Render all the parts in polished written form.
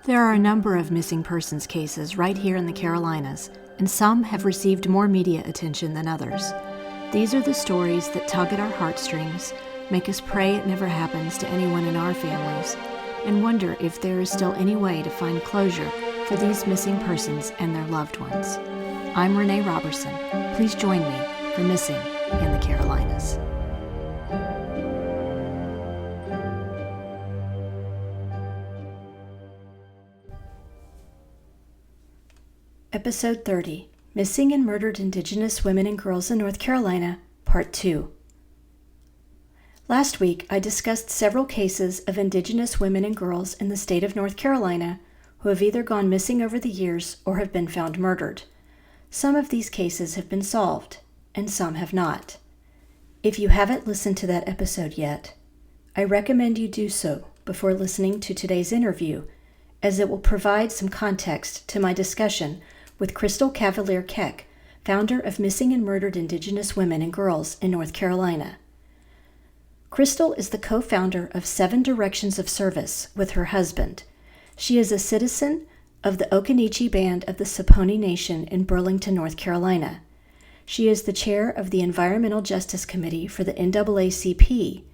There are a number of missing persons cases right here in the Carolinas, and some have received more media attention than others. These are the stories that tug at our heartstrings, make us pray it never happens to anyone in our families, and wonder if there is still any way to find closure for these missing persons and their loved ones. I'm Renee Roberson. Please join me for Missing in the Carolinas. Episode 30, Missing and Murdered Indigenous Women and Girls in North Carolina, Part 2. Last week, I discussed several cases of Indigenous women and girls in the state of North Carolina who have either gone missing over the years or have been found murdered. Some of these cases have been solved, and some have not. If you haven't listened to that episode yet, I recommend you do so before listening to today's interview, as it will provide some context to my discussion with Crystal Cavalier-Keck, founder of Missing and Murdered Indigenous Women and Girls in North Carolina. Crystal is the co-founder of 7 Directions of Service with her husband. She is a citizen of the Occaneechi Band of the Saponi Nation in Burlington, North Carolina. She is the chair of the Environmental Justice Committee for the NAACP,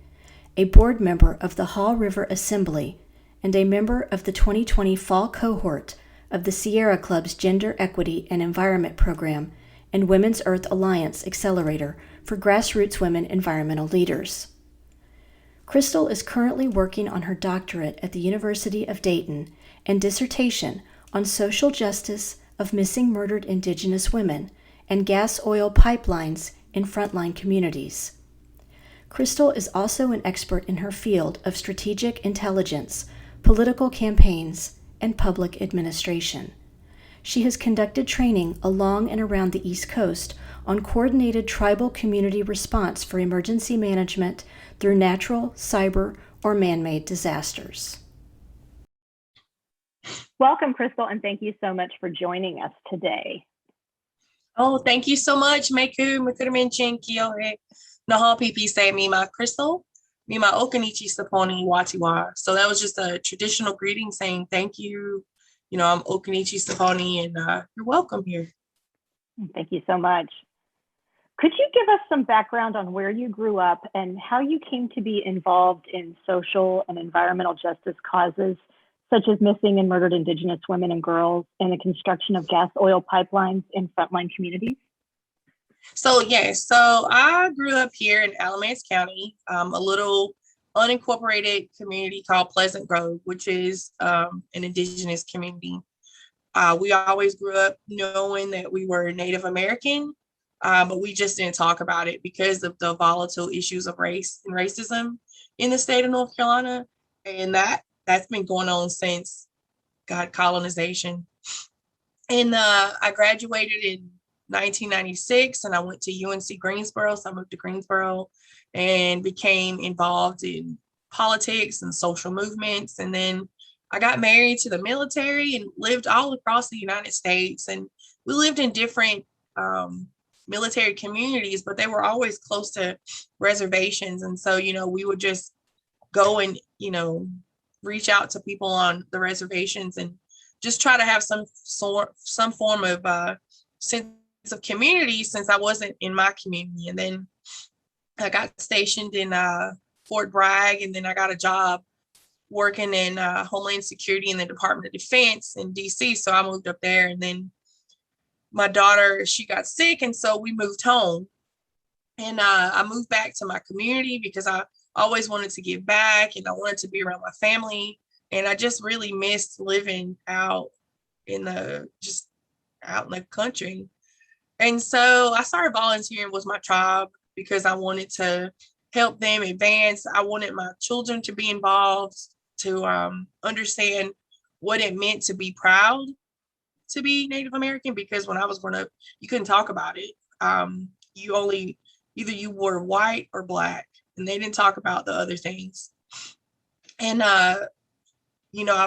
a board member of the Haw River Assembly, and a member of the 2020 fall cohort of the Sierra Club's Gender Equity and Environment Program and Women's Earth Alliance Accelerator for grassroots women environmental leaders. Crystal is currently working on her doctorate at the University of Dayton and dissertation on social justice of missing murdered Indigenous women and gas oil pipelines in frontline communities. Crystal is also an expert in her field of strategic intelligence, political campaigns, and public administration. She has conducted training along and around the East Coast on coordinated tribal community response for emergency management through natural, cyber, or man-made disasters. Welcome, Crystal, and thank you so much for joining us today. Oh, thank you so much. Meku, Mikuruminchin, Kiyohe, Naha Pipi say me my Crystal, me my Okanichi Saponi Watiwa. So that was just a traditional greeting saying thank you. You know, I'm Okanichi Saponi and you're welcome here. Thank you so much. Could you give us some background on where you grew up and how you came to be involved in social and environmental justice causes, such as missing and murdered Indigenous women and girls and the construction of gas oil pipelines in frontline communities? So I grew up here in Alamance County, a little unincorporated community called Pleasant Grove, which is an Indigenous community. We always grew up knowing that we were Native American, but we just didn't talk about it because of the volatile issues of race and racism in the state of North Carolina. And that's been going on since colonization. And I graduated in 1996 and I went to UNC Greensboro. So I moved to Greensboro and became involved in politics and social movements. And then I got married to the military and lived all across the United States. And we lived in different military communities, but they were always close to reservations. And so, we would just go and, reach out to people on the reservations and just try to have some form of sense of community since I wasn't in my community. And then I got stationed in Fort Bragg, and then I got a job working in Homeland Security in the Department of Defense in DC. So I moved up there, and then my daughter, she got sick, and so we moved home. And I moved back to my community because I always wanted to give back and I wanted to be around my family. And I just really missed living out in the country. And so I started volunteering with my tribe because I wanted to help them advance. I wanted my children to be involved, to understand what it meant to be proud to be Native American, because when I was growing up, you couldn't talk about it. Either you were white or black, and they didn't talk about the other things. And I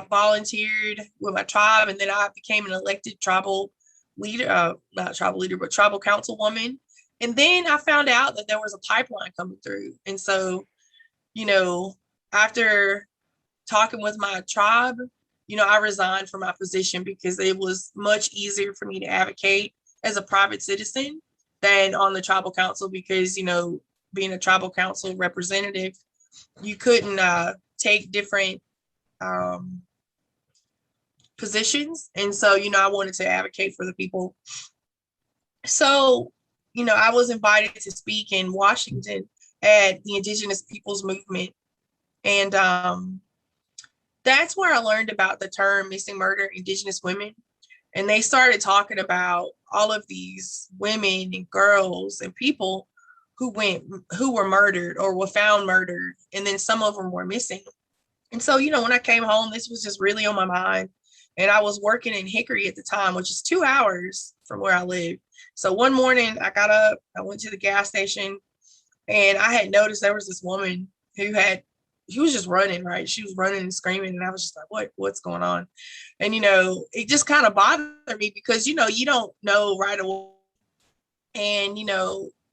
volunteered with my tribe, and then I became an elected tribal leader, not tribal leader, but tribal councilwoman. And then I found out that there was a pipeline coming through. And so, after talking with my tribe, I resigned from my position because it was much easier for me to advocate as a private citizen than on the tribal council because, being a tribal council representative, you couldn't take different positions. And so, I wanted to advocate for the people. So, I was invited to speak in Washington at the Indigenous Peoples Movement. And that's where I learned about the term missing murder Indigenous women. And they started talking about all of these women and girls and people who were murdered or were found murdered. And then some of them were missing. And so, when I came home, this was just really on my mind. And I was working in Hickory at the time, which is 2 hours from where I live. So one morning I got up, I went to the gas station, and I had noticed there was this woman who was just running, right? She was running and screaming. And I was just like, what's going on? And, it just kind of bothered me because, you don't know right away. And,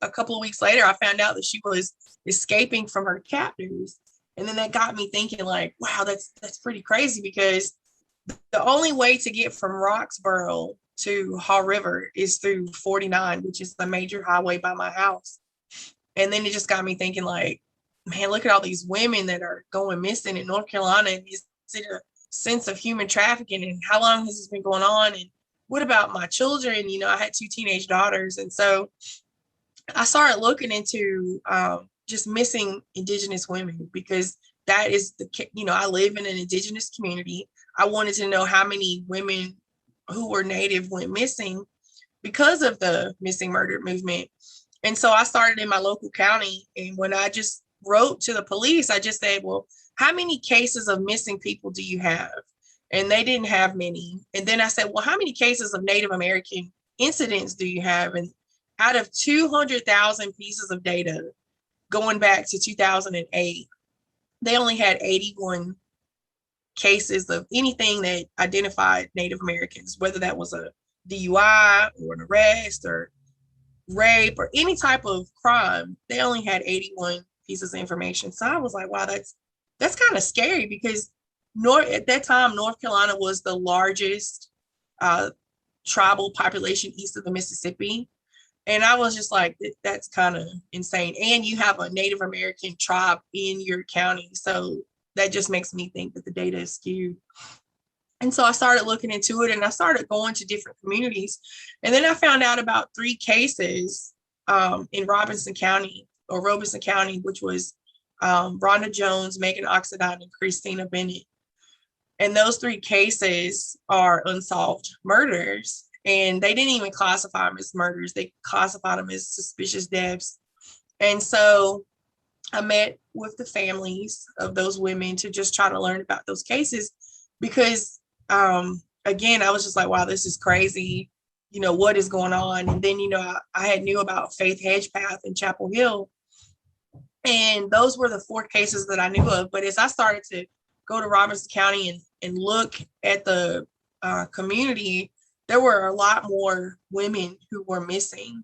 a couple of weeks later, I found out that she was escaping from her captors. And then that got me thinking like, wow, that's pretty crazy because the only way to get from Roxborough to Haw River is through 49, which is the major highway by my house. And then it just got me thinking like, man, look at all these women that are going missing in North Carolina. And is it a sense of human trafficking? And how long has this been going on? And what about my children? I had 2 teenage daughters. And so I started looking into just missing Indigenous women because that is I live in an Indigenous community. I wanted to know how many women who were Native went missing because of the missing murder movement. And so I started in my local county. And when I just wrote to the police, I just said, well, how many cases of missing people do you have? And they didn't have many. And then I said, well, how many cases of Native American incidents do you have? And out of 200,000 pieces of data going back to 2008, they only had 81 cases of anything that identified Native Americans, whether that was a DUI or an arrest or rape or any type of crime. They only had 81 pieces of information. So I was like, wow, that's kind of scary because at that time, North Carolina was the largest tribal population east of the Mississippi. And I was just like, that's kind of insane. And you have a Native American tribe in your county. So that just makes me think that the data is skewed. And so I started looking into it and I started going to different communities. And then I found out about 3 cases in Robeson County, which was Rhonda Jones, Megan Oxidine, and Christina Bennett. And those 3 cases are unsolved murders. And they didn't even classify them as murders. They classified them as suspicious deaths. And so I met with the families of those women to just try to learn about those cases because, again, I was just like, wow, this is crazy. What is going on? And then, I had knew about Faith Hedgepeth in Chapel Hill. And those were the 4 cases that I knew of. But as I started to go to Robeson County and look at the community, there were a lot more women who were missing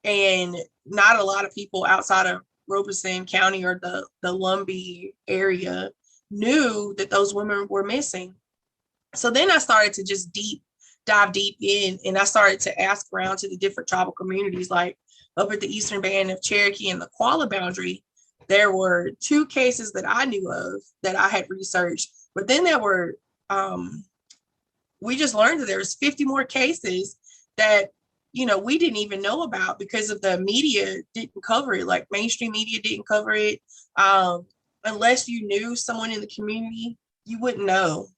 and not a lot of people outside of Robeson County or the Lumbee area knew that those women were missing. So then I started to just dive deep in and I started to ask around to the different tribal communities, like up at the Eastern Band of Cherokee and the Qualla boundary. There were 2 cases that I knew of that I had researched, but then there were we just learned that there was 50 more cases that, we didn't even know about because of the media didn't cover it. Like mainstream media didn't cover it. Unless you knew someone in the community, you wouldn't know.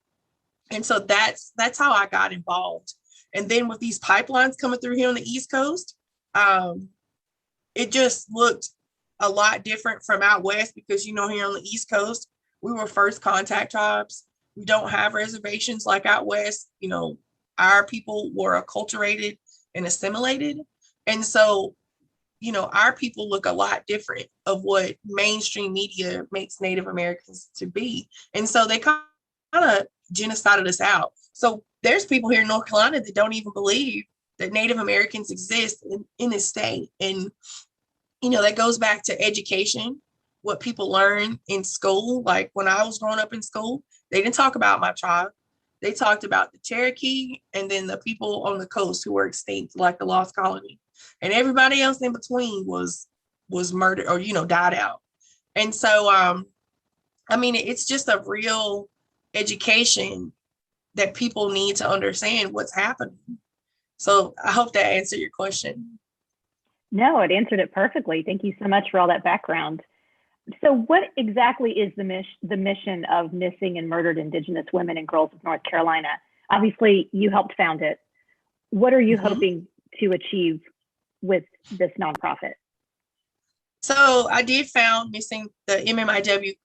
And so that's how I got involved. And then with these pipelines coming through here on the East Coast, it just looked a lot different from out West because, here on the East Coast, we were first contact tribes. We don't have reservations like out West. Our people were acculturated and assimilated. And so, our people look a lot different of what mainstream media makes Native Americans to be. And so they kind of genocided us out. So there's people here in North Carolina that don't even believe that Native Americans exist in this state. And, that goes back to education, what people learn in school. Like when I was growing up in school, they didn't talk about my tribe. They talked about the Cherokee and then the people on the coast who were extinct, like the Lost Colony, and everybody else in between was murdered or died out. And so I mean, it's just a real education that people need to understand what's happening. So I hope that answered your question. No, it answered it perfectly. Thank you so much for all that background. So what exactly is the mission of Missing and Murdered Indigenous Women and Girls of North Carolina? Obviously, you helped found it. What are you hoping to achieve with this nonprofit? So I did found Missing the MMIW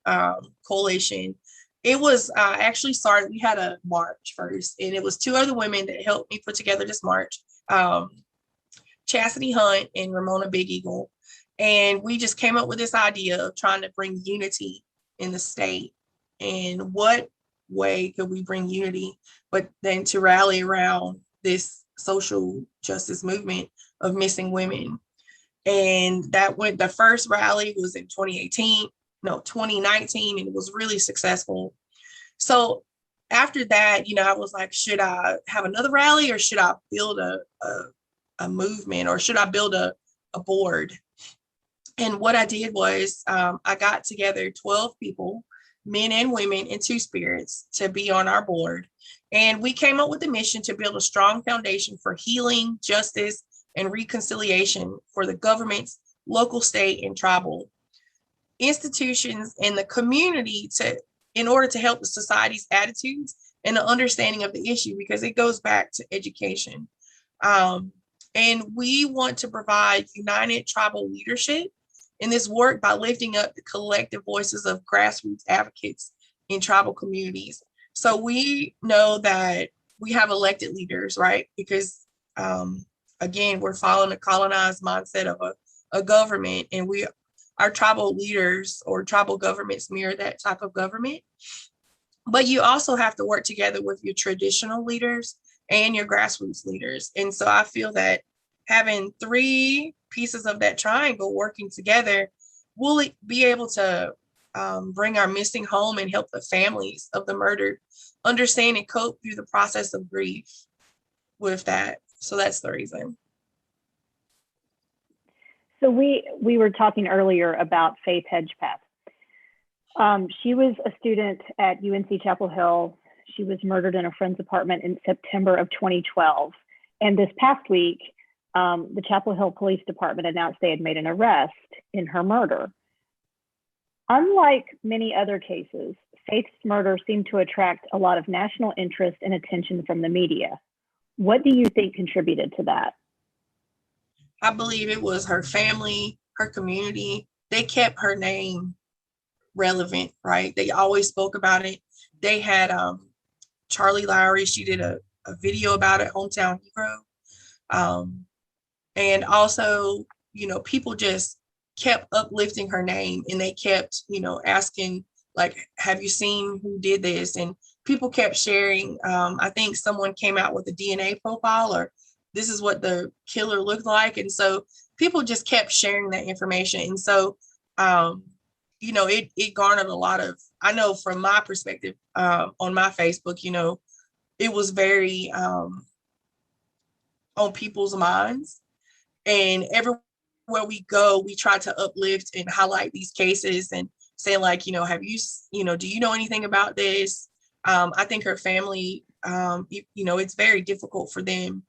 coalition. It was actually started, we had a march first, and it was two other women that helped me put together this march, Chastity Hunt and Ramona Big Eagle. And we just came up with this idea of trying to bring unity in the state. And what way could we bring unity, but then to rally around this social justice movement of missing women? And the first rally was in 2019, and it was really successful. So after that, I was like, should I have another rally, or should I build a movement, or should I build a board? And what I did was I got together 12 people, men and women and two spirits, to be on our board. And we came up with the mission to build a strong foundation for healing, justice, and reconciliation for the governments, local, state, and tribal institutions in the community in order to help the society's attitudes and the understanding of the issue, because it goes back to education. And we want to provide united tribal leadership in this work by lifting up the collective voices of grassroots advocates in tribal communities. So we know that we have elected leaders, right? Because again, we're following the colonized mindset of a government, and our tribal leaders or tribal governments mirror that type of government. But you also have to work together with your traditional leaders and your grassroots leaders. And so I feel that having three pieces of that triangle working together will be able to bring our missing home and help the families of the murdered understand and cope through the process of grief with that. So that's the reason. So we were talking earlier about Faith Hedgepeth. She was a student at UNC Chapel Hill. She was murdered in a friend's apartment in September of 2012. And this past week, the Chapel Hill Police Department announced they had made an arrest in her murder. Unlike many other cases, Faith's murder seemed to attract a lot of national interest and attention from the media. What do you think contributed to that? I believe it was her family, her community. They kept her name relevant, right? They always spoke about it. They had Charlie Lowry. She did a video about it, Hometown Hero. And also, people just kept uplifting her name, and they kept, asking, like, have you seen who did this? And people kept sharing. I think someone came out with a DNA profile, or this is what the killer looked like. And so people just kept sharing that information. And so, it garnered a lot of, I know from my perspective, on my Facebook, it was very on people's minds. And everywhere we go, we try to uplift and highlight these cases and say, like, have you, do you know anything about this? I think her family, it's very difficult for them,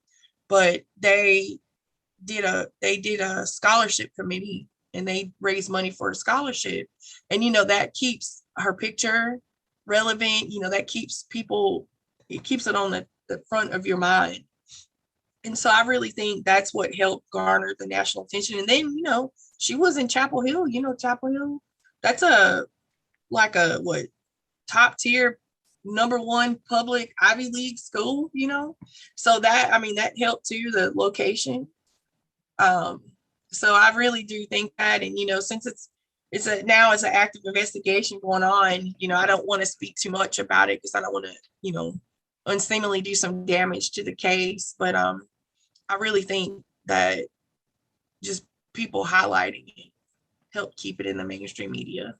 but they did a scholarship committee, and they raised money for a scholarship. And, that keeps her picture relevant, that keeps it keeps it on the front of your mind. And so I really think that's what helped garner the national attention. And then, she was in Chapel Hill, Chapel Hill, that's top tier, #1 public Ivy League school, so that helped too, the location. So I really do think that, and since it's an active investigation going on, I don't want to speak too much about it because I don't want to, unseemly do some damage to the case. But I really think that just people highlighting it help keep it in the mainstream media.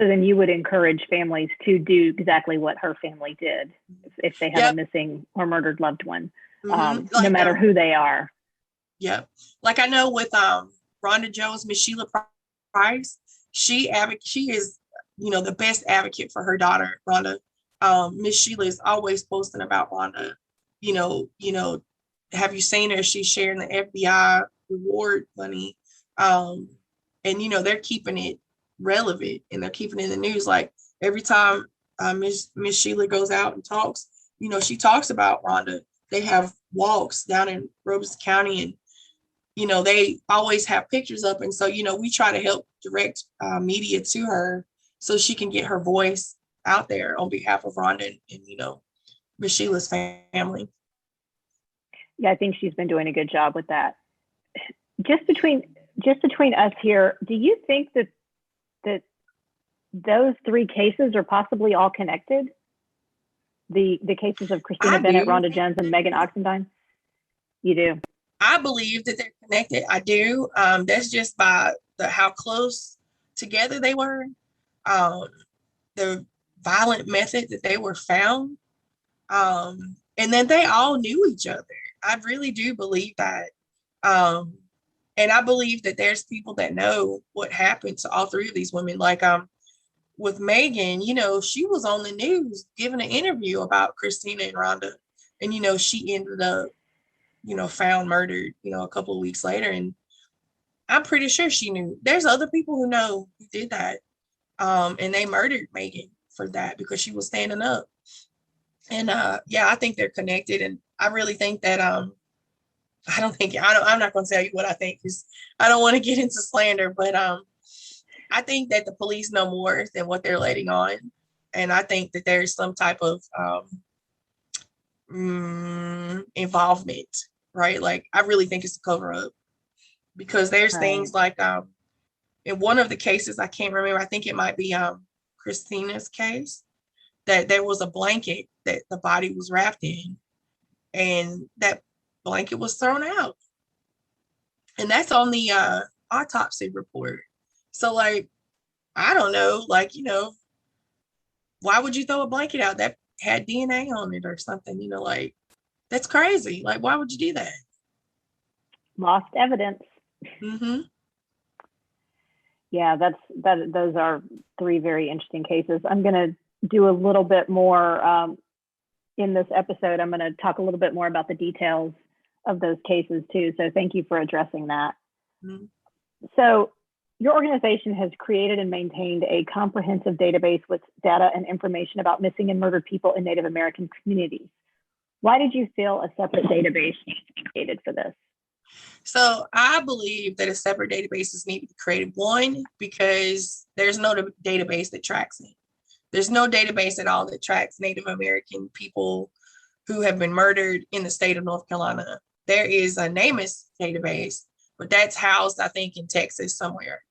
So then you would encourage families to do exactly what her family did if they have a missing or murdered loved one, no matter who they are. Yep. Like I know with Rhonda Jones, Miss Sheila Price, she is, the best advocate for her daughter, Rhonda. Miss Sheila is always posting about Rhonda. Have you seen her? She's sharing the FBI reward money. And they're keeping it relevant and they're keeping it in the news. Like every time Miss Sheila goes out and talks, she talks about Rhonda. They have walks down in Robeson County, and they always have pictures up. And so we try to help direct media to her so she can get her voice out there on behalf of Rhonda and Miss Sheila's family. Yeah, I think she's been doing a good job with that. Just between us here, do you think that those three cases are possibly all connected? The cases of Christina Bennett, Rhonda Jones, and Megan Oxendine? You do? I believe that they're connected. I do. That's just by how close together they were. The violent method that they were found. And then they all knew each other. I really do believe that. And I believe that there's people that know what happened to all three of these women. Like with Megan, she was on the news giving an interview about Christina and Rhonda. And, she ended up, found murdered, a couple of weeks later. And I'm pretty sure she knew. There's other people who know who did that. And they murdered Megan for that because she was standing up. And I think they're connected. And I really think that I'm not going to tell you what I think because I don't want to get into slander, but I think that the police know more than what they're letting on. And I think that there's some type of involvement, right? Like, I really think it's a cover up because there's things like in one of the cases, I can't remember, I think it might be Christina's case, that there was a blanket that the body was wrapped in and that blanket was thrown out. And that's on the autopsy report. So like, I don't know, like, why would you throw a blanket out that had DNA on it or something? Like, that's crazy. Like, why would you do that? Lost evidence. Mm-hmm. Yeah, those are three very interesting cases. I'm going to do a little bit more in this episode. I'm going to talk a little bit more about the details of those cases too. So thank you for addressing that. Mm-hmm. So your organization has created and maintained a comprehensive database with data and information about missing and murdered people in Native American communities. Why did you feel a separate database needs to be created for this? So I believe that a separate database is needed to be created. One, because there's no database that tracks it. There's no database at all that tracks Native American people who have been murdered in the state of North Carolina. There is a NamUs database, but that's housed, I think, in Texas somewhere.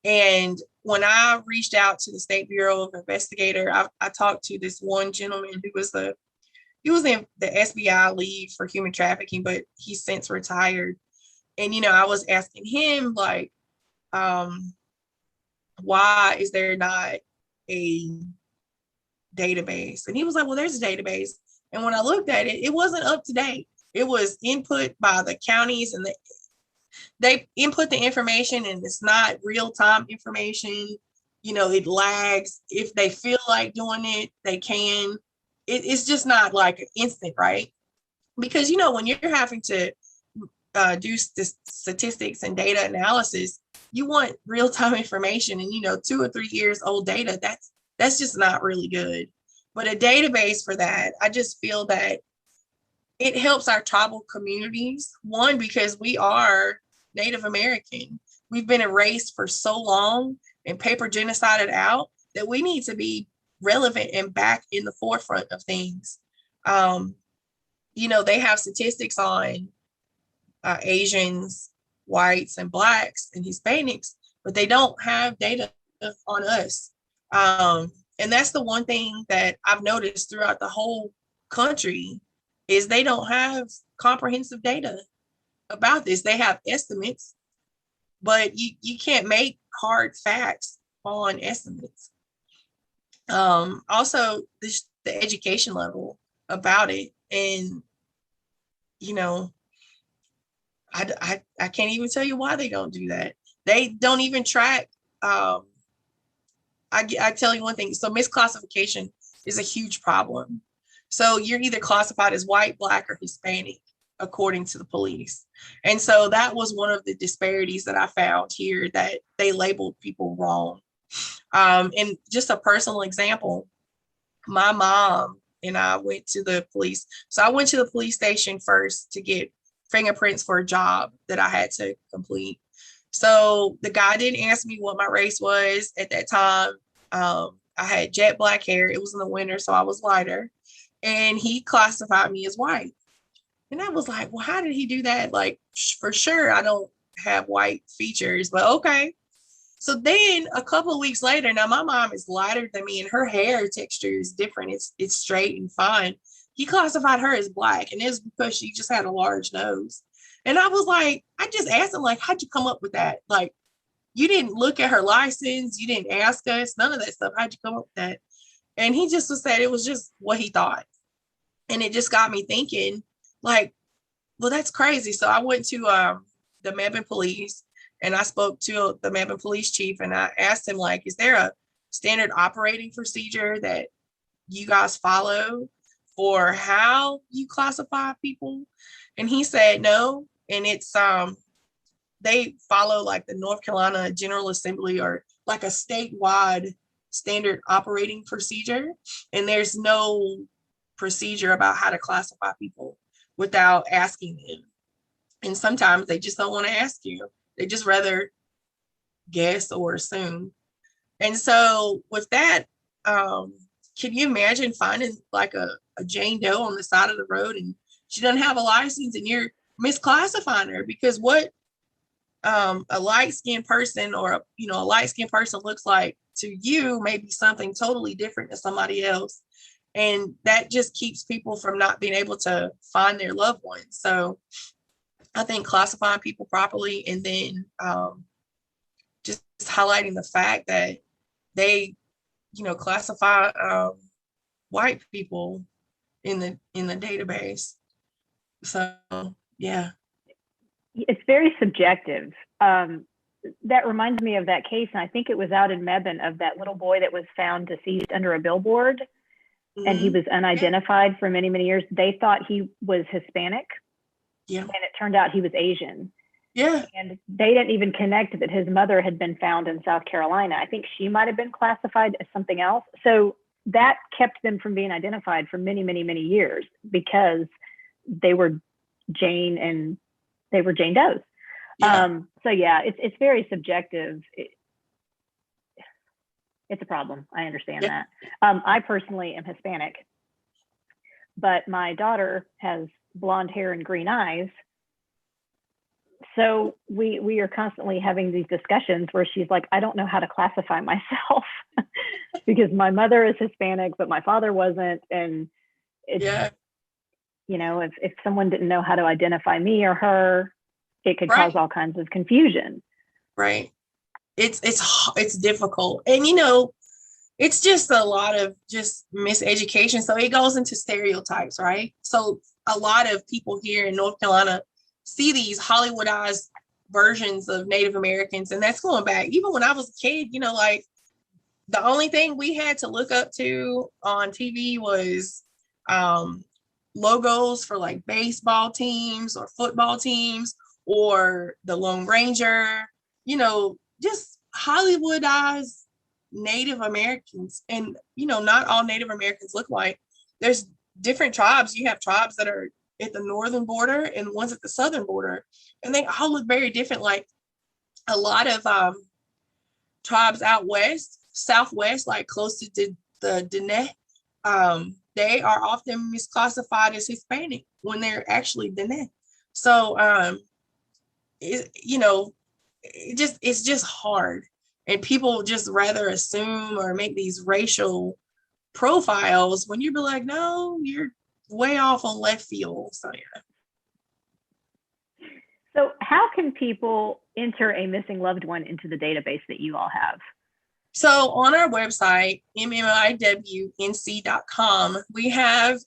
And when I reached out to the State Bureau of Investigator, I talked to this one gentleman who was the SBI lead for human trafficking, but he's since retired. And, I was asking him, like, why is there not a database? And he was like, well, there's a database. And when I looked at it, it wasn't up to date. It was input by the counties and they input the information and it's not real-time information. It lags. If they feel like doing it, they can. It's just not like an instant, right? Because, when you're having to do statistics and data analysis, you want real-time information and, 2 or 3 years old data. That's just not really good. But a database for that, I just feel that it helps our tribal communities. One, because we are Native American. We've been erased for so long and paper genocided out that we need to be relevant and back in the forefront of things. They have statistics on Asians, whites, and Blacks and Hispanics, but they don't have data on us. And that's the one thing that I've noticed throughout the whole country is they don't have comprehensive data about this. They have estimates, but you can't make hard facts on estimates. Also the education level about it. And, you know, I can't even tell you why they don't do that. They don't even track. I tell you one thing. So misclassification is a huge problem. So you're either classified as white, black, or Hispanic, according to the police. And so that was one of the disparities that I found here, that they labeled people wrong. And just a personal example, my mom and I went to the police. So I went to the police station first to get fingerprints for a job that I had to complete. So the guy didn't ask me what my race was at that time. I had jet black hair. It was in the winter, so I was lighter. And he classified me as white. And I was like, well, how did he do that? Like, for sure, I don't have white features, but okay. So then a couple of weeks later, now my mom is lighter than me and her hair texture is different. It's straight and fine. He classified her as black, and it's because she just had a large nose. And I was like, I just asked him, like, how'd you come up with that? Like, you didn't look at her license, you didn't ask us, none of that stuff. How'd you come up with that? And he just was saying it was just what he thought. And it just got me thinking, like, well, that's crazy. So I went to the Mebane police, and I spoke to the Mebane police chief, and I asked him, like, is there a standard operating procedure that you guys follow for how you classify people? And he said no. And it's they follow like the North Carolina General Assembly, or like a statewide standard operating procedure. And there's no procedure about how to classify people without asking them. And sometimes they just don't want to ask you. They just rather guess or assume. And so with that, can you imagine finding like a Jane Doe on the side of the road, and she doesn't have a license, and you're misclassifying her? Because what a light-skinned person, or a light-skinned person looks like to you may be something totally different to somebody else. And that just keeps people from not being able to find their loved ones. So I think classifying people properly, and then just highlighting the fact that they, classify white people in the database. So yeah. It's very subjective. That reminds me of that case, and I think it was out in Mebane, of that little boy that was found deceased under a billboard, and he was unidentified for many, many years. They thought he was Hispanic, and it turned out he was Asian. Yeah. And they didn't even connect that his mother had been found in South Carolina. I think she might have been classified as something else. So that kept them from being identified for many, many, many years, because they were Jane Does. Yeah. So yeah, it's very subjective. It's a problem. I understand that. I personally am Hispanic, but my daughter has blonde hair and green eyes. So we are constantly having these discussions where she's like, I don't know how to classify myself because my mother is Hispanic, but my father wasn't. And it's, if someone didn't know how to identify me or her, it could cause all kinds of confusion. Right. It's difficult. And, it's just a lot of just miseducation. So it goes into stereotypes, right? So a lot of people here in North Carolina see these Hollywoodized versions of Native Americans. And that's going back, even when I was a kid, like the only thing we had to look up to on TV was logos for like baseball teams or football teams, or the Lone Ranger, just Hollywoodized Native Americans. And, not all Native Americans look like. There's different tribes. You have tribes that are at the northern border and ones at the southern border, and they all look very different. Like a lot of tribes out west, southwest, like close to the Dene, they are often misclassified as Hispanic when they're actually Dene. So it's just hard, and people just rather assume or make these racial profiles when you'd be like, no, you're way off on left field. So yeah. So how can people enter a missing loved one into the database that you all have? So on our website, mmiwnc.com, we have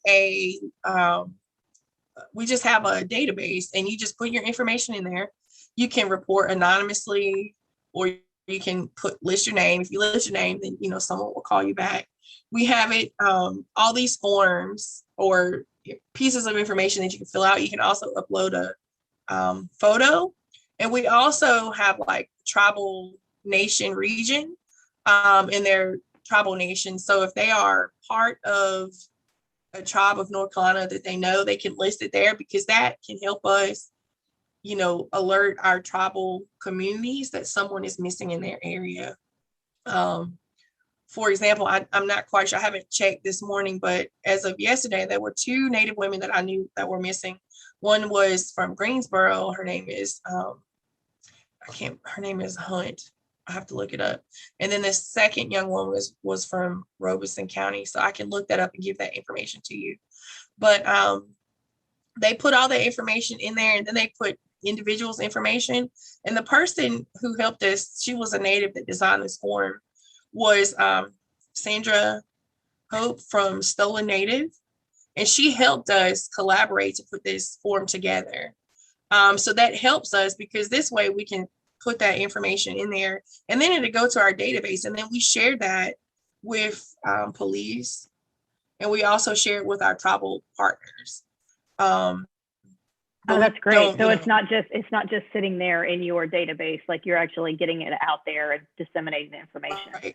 we just have a database, and you just put your information in there. You can report anonymously, or you can list your name. If you list your name, then someone will call you back. We have it, all these forms or pieces of information that you can fill out. You can also upload a photo, and we also have like tribal nation region in their tribal nation. So if they are part of a tribe of North Carolina that they know, they can list it there, because that can help us, alert our tribal communities that someone is missing in their area. For example, I'm not quite sure, I haven't checked this morning, but as of yesterday, there were 2 Native women that I knew that were missing. One was from Greensboro. Her name is, her name is Hunt. I have to look it up. And then the second young woman was from Robeson County. So I can look that up and give that information to you. But they put all the information in there, and then they put individuals' information. And the person who helped us, she was a Native that designed this form, was Sandra Hope from Stolen Native. And she helped us collaborate to put this form together. So that helps us, because this way we can put that information in there, and then it'll go to our database, and then we share that with police, and we also share it with our tribal partners. Oh, that's great. So it's not just sitting there in your database, like you're actually getting it out there and disseminating the information.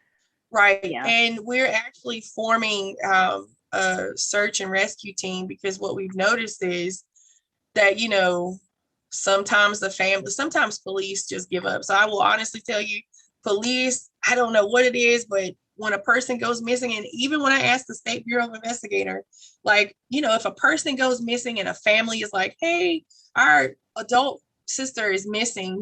Right. Yeah. And we're actually forming a search and rescue team, because what we've noticed is that, sometimes police just give up. So I will honestly tell you, police, I don't know what it is, but when a person goes missing, and even when I asked the State Bureau of Investigator, like, if a person goes missing and a family is like, hey, our adult sister is missing,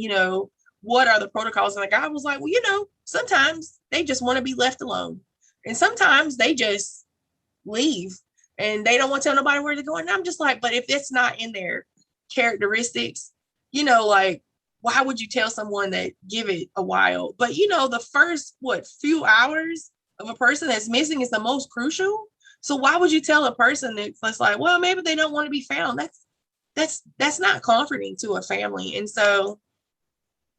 what are the protocols? And the guy was like, well, sometimes they just want to be left alone. And sometimes they just leave and they don't want to tell nobody where they're going. And I'm just like, but if it's not in their characteristics, like, why would you tell someone that give it a while? But the first few hours of a person that's missing is the most crucial. So why would you tell a person that's like, well, maybe they don't want to be found? That's not comforting to a family. And so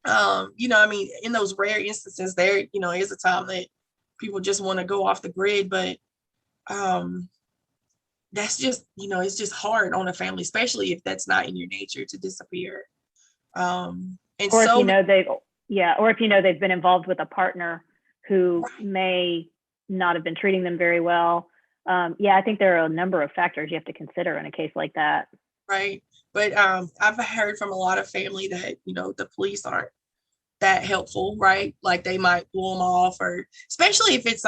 in those rare instances, there is a time that people just want to go off the grid, but that's just, it's just hard on a family, especially if that's not in your nature to disappear. Or if they've been involved with a partner who may not have been treating them very well. I think there are a number of factors you have to consider in a case like that. Right. But I've heard from a lot of family that, the police aren't that helpful, right? Like they might blow them off, or especially if it's,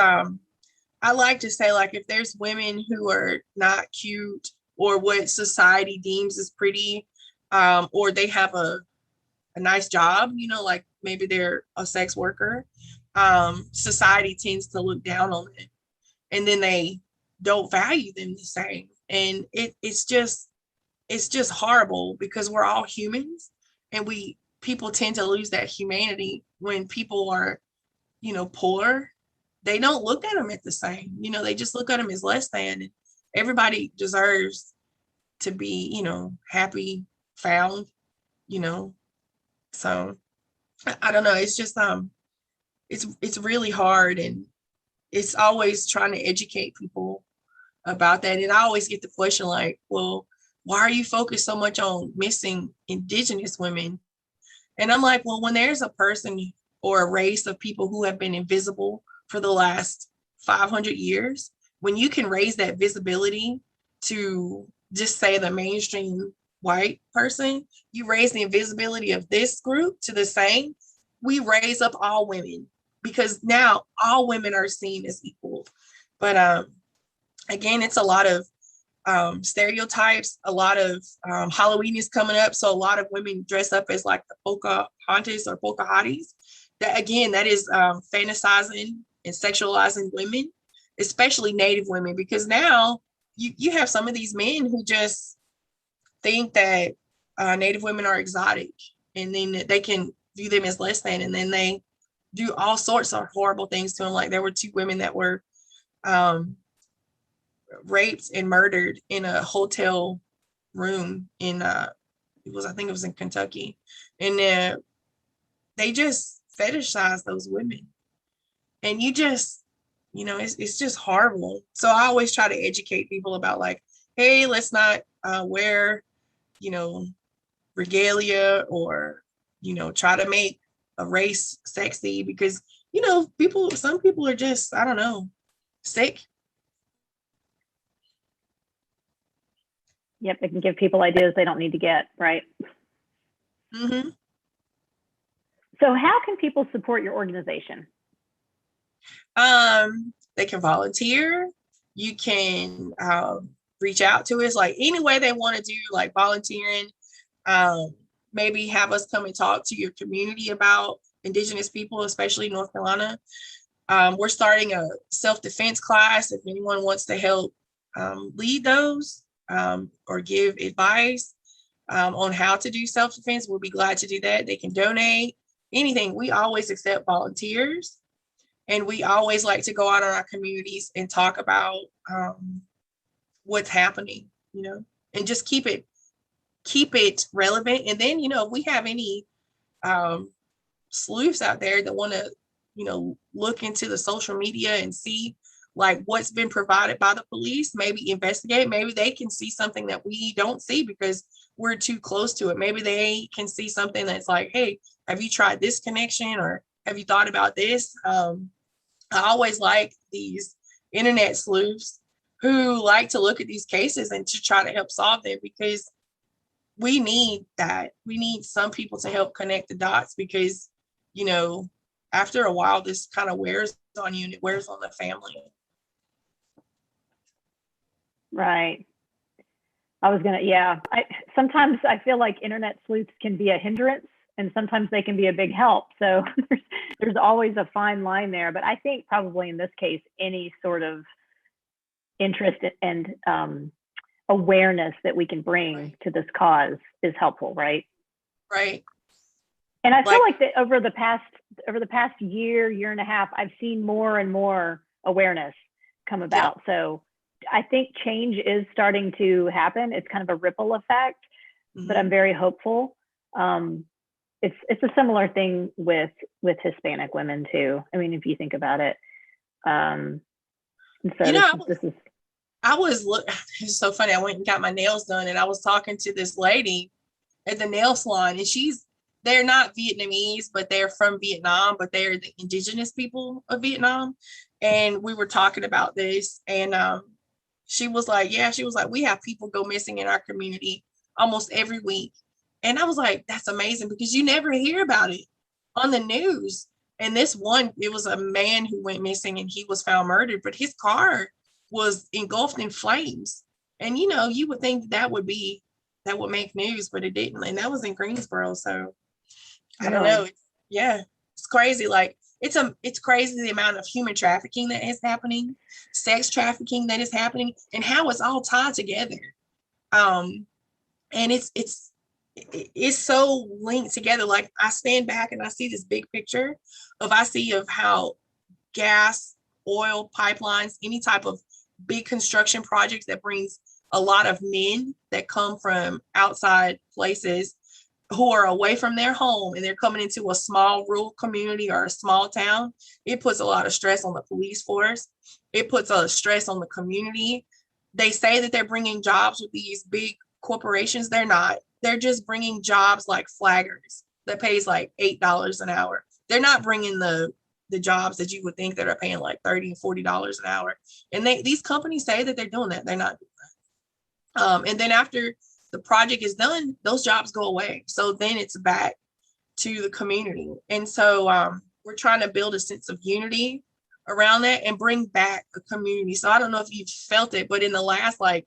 I like to say, like, if there's women who are not cute or what society deems as pretty, or they have a nice job, like maybe they're a sex worker, society tends to look down on it, and then they don't value them the same. And it's just horrible, because we're all humans, and people tend to lose that humanity when people are, poor. They don't look at them at the same, they just look at them as less than. And everybody deserves to be, happy, found, so I don't know. It's just, it's really hard, and it's always trying to educate people about that. And I always get the question like, well, why are you focused so much on missing Indigenous women? And I'm like, well, when there's a person or a race of people who have been invisible for the last 500 years, when you can raise that visibility to just say the mainstream white person, you raise the invisibility of this group to the same, we raise up all women, because now all women are seen as equal. But again, it's a lot of stereotypes. A lot of Halloween is coming up, so a lot of women dress up as like the Pocahontas or Pocahontas. That, again, that is fantasizing and sexualizing women, especially Native women, because now you have some of these men who just think that Native women are exotic, and then they can view them as less than, and then they do all sorts of horrible things to them. Like there were 2 women that were raped and murdered in a hotel room in I think it was in Kentucky, and they just fetishize those women, and it's just horrible. So I always try to educate people about like, hey, let's not wear regalia or try to make a race sexy, because some people are just, I don't know, sick. Yep, it can give people ideas they don't need to get, right? Mm-hmm. So how can people support your organization? They can volunteer. You can reach out to us like any way they want to do, like volunteering. Maybe have us come and talk to your community about Indigenous people, especially North Carolina. We're starting a self-defense class. If anyone wants to help lead those or give advice on how to do self-defense, we'll be glad to do that. They can donate anything. We always accept volunteers, and we always like to go out in our communities and talk about what's happening, and just keep it relevant. And then, if we have any sleuths out there that want to, look into the social media and see like what's been provided by the police, maybe investigate, maybe they can see something that we don't see because we're too close to it. Maybe they can see something that's like, hey, have you tried this connection, or have you thought about this? I always like these internet sleuths who like to look at these cases and to try to help solve them, because we need that. We need some people to help connect the dots, because, after a while, this kind of wears on you and it wears on the family. Right. Sometimes I feel like internet sleuths can be a hindrance, and sometimes they can be a big help. So there's always a fine line there. But I think probably in this case, any sort of interest and awareness that we can bring to this cause is helpful, right? Right. And I feel like that over the past year and a half, I've seen more and more awareness come about. Yeah. So I think change is starting to happen. It's kind of a ripple effect, but I'm very hopeful. It's a similar thing with Hispanic women too. I mean, if you think about it. It's so funny. I went and got my nails done, and I was talking to this lady at the nail salon, and they're not Vietnamese, but they're from Vietnam, but they're the indigenous people of Vietnam. And we were talking about this, and she was like, we have people go missing in our community almost every week. And I was like, that's amazing, because you never hear about it on the news. And this one, it was a man who went missing, and he was found murdered, but his car was engulfed in flames. And, you would think that would make news, but it didn't. And that was in Greensboro. So I don't know. It's crazy. Like it's crazy the amount of human trafficking that is happening, sex trafficking that is happening, and how it's all tied together. And it's so linked together. Like I stand back and I see this big picture of how gas, oil pipelines, any type of big construction projects that brings a lot of men that come from outside places who are away from their home, and they're coming into a small rural community or a small town. It puts a lot of stress on the police force. It puts a stress on the community. They say that they're bringing jobs with these big corporations. They're not. They're just bringing jobs like flaggers that pays like $8 an hour. They're not bringing the jobs that you would think that are paying like $30 and $40 an hour. And these companies say that they're doing that. They're not doing that. And then after the project is done, those jobs go away. So then it's back to the community. And so we're trying to build a sense of unity around that and bring back a community. So I don't know if you've felt it, but in the last 10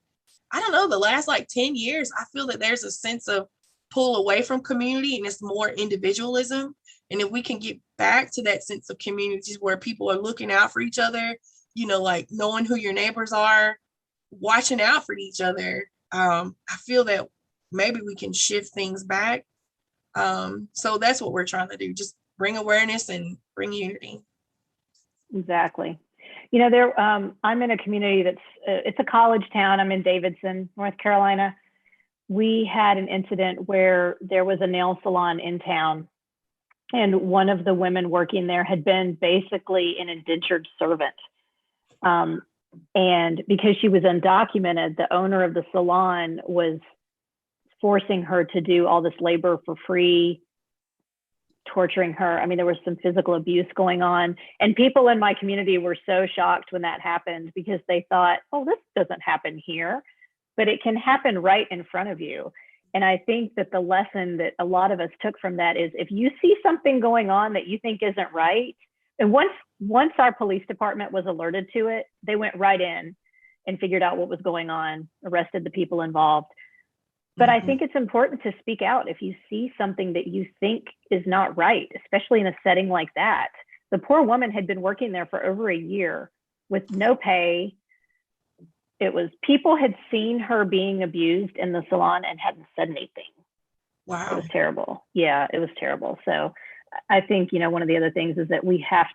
years, I feel that there's a sense of pull away from community, and it's more individualism. And if we can get back to that sense of communities where people are looking out for each other, like knowing who your neighbors are, watching out for each other, I feel that maybe we can shift things back. So that's what we're trying to do, just bring awareness and bring unity. Exactly. You know, I'm in a community it's a college town. I'm in Davidson, North Carolina. We had an incident where there was a nail salon in town, and one of the women working there had been basically an indentured servant. And because she was undocumented, the owner of the salon was forcing her to do all this labor for free, torturing her. I mean, there was some physical abuse going on. And people in my community were so shocked when that happened, because they thought, oh, this doesn't happen here, but it can happen right in front of you. And I think that the lesson that a lot of us took from that is, if you see something going on that you think isn't right, and once our police department was alerted to it, they went right in and figured out what was going on, arrested the people involved. But I think it's important to speak out if you see something that you think is not right, especially in a setting like that. The poor woman had been working there for over a year with no pay. People had seen her being abused in the salon and hadn't said anything. Wow. It was terrible. Yeah, it was terrible. So I think, one of the other things is that we have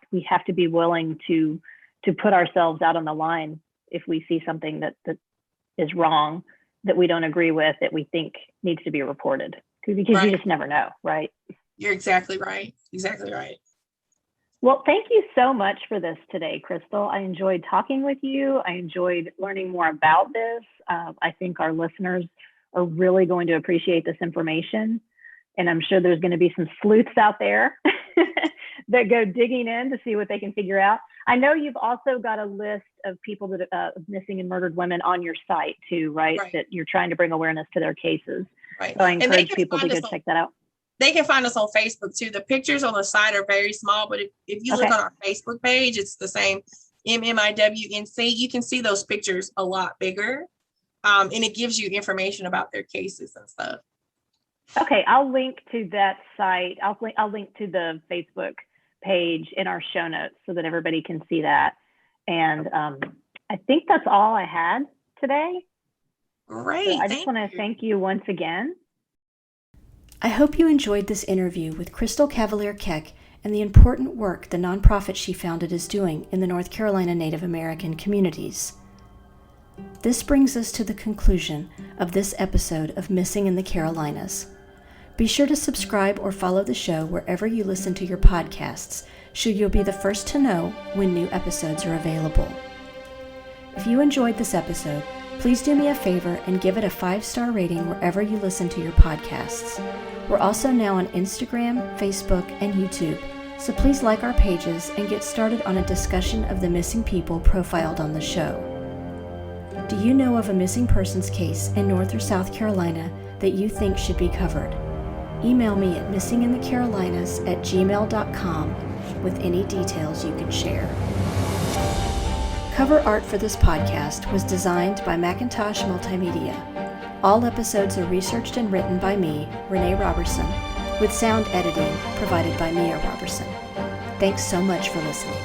to be willing to put ourselves out on the line if we see something that is wrong, that we don't agree with, that we think needs to be reported, because right. You just never know, right? You're exactly right. Exactly right. Well, thank you so much for this today, Crystal. I enjoyed talking with you. I enjoyed learning more about this. I think our listeners are really going to appreciate this information. And I'm sure there's going to be some sleuths out there that go digging in to see what they can figure out. I know you've also got a list of people that missing and murdered women on your site too, right? That you're trying to bring awareness to their cases. Right. So I encourage people to go check that out. They can find us on Facebook too. The pictures on the site are very small, but if you look on our Facebook page, it's the same, MMIWNC. You can see those pictures a lot bigger, and it gives you information about their cases and stuff. Okay, I'll link to that site. I'll link to the Facebook page in our show notes so that everybody can see that. And I think that's all I had today. Great. So I just want to thank you once again. I hope you enjoyed this interview with Crystal Cavalier-Keck and the important work the nonprofit she founded is doing in the North Carolina Native American communities. This brings us to the conclusion of this episode of Missing in the Carolinas. Be sure to subscribe or follow the show wherever you listen to your podcasts, so you'll be the first to know when new episodes are available. If you enjoyed this episode, please do me a favor and give it a 5-star rating wherever you listen to your podcasts. We're also now on Instagram, Facebook, and YouTube, so please like our pages and get started on a discussion of the missing people profiled on the show. Do you know of a missing persons case in North or South Carolina that you think should be covered? Email me at missinginthecarolinas@gmail.com with any details you can share. Cover art for this podcast was designed by Mackinstosh Multimedia. All episodes are researched and written by me, Renee Roberson, with sound editing provided by Mia Roberson. Thanks so much for listening.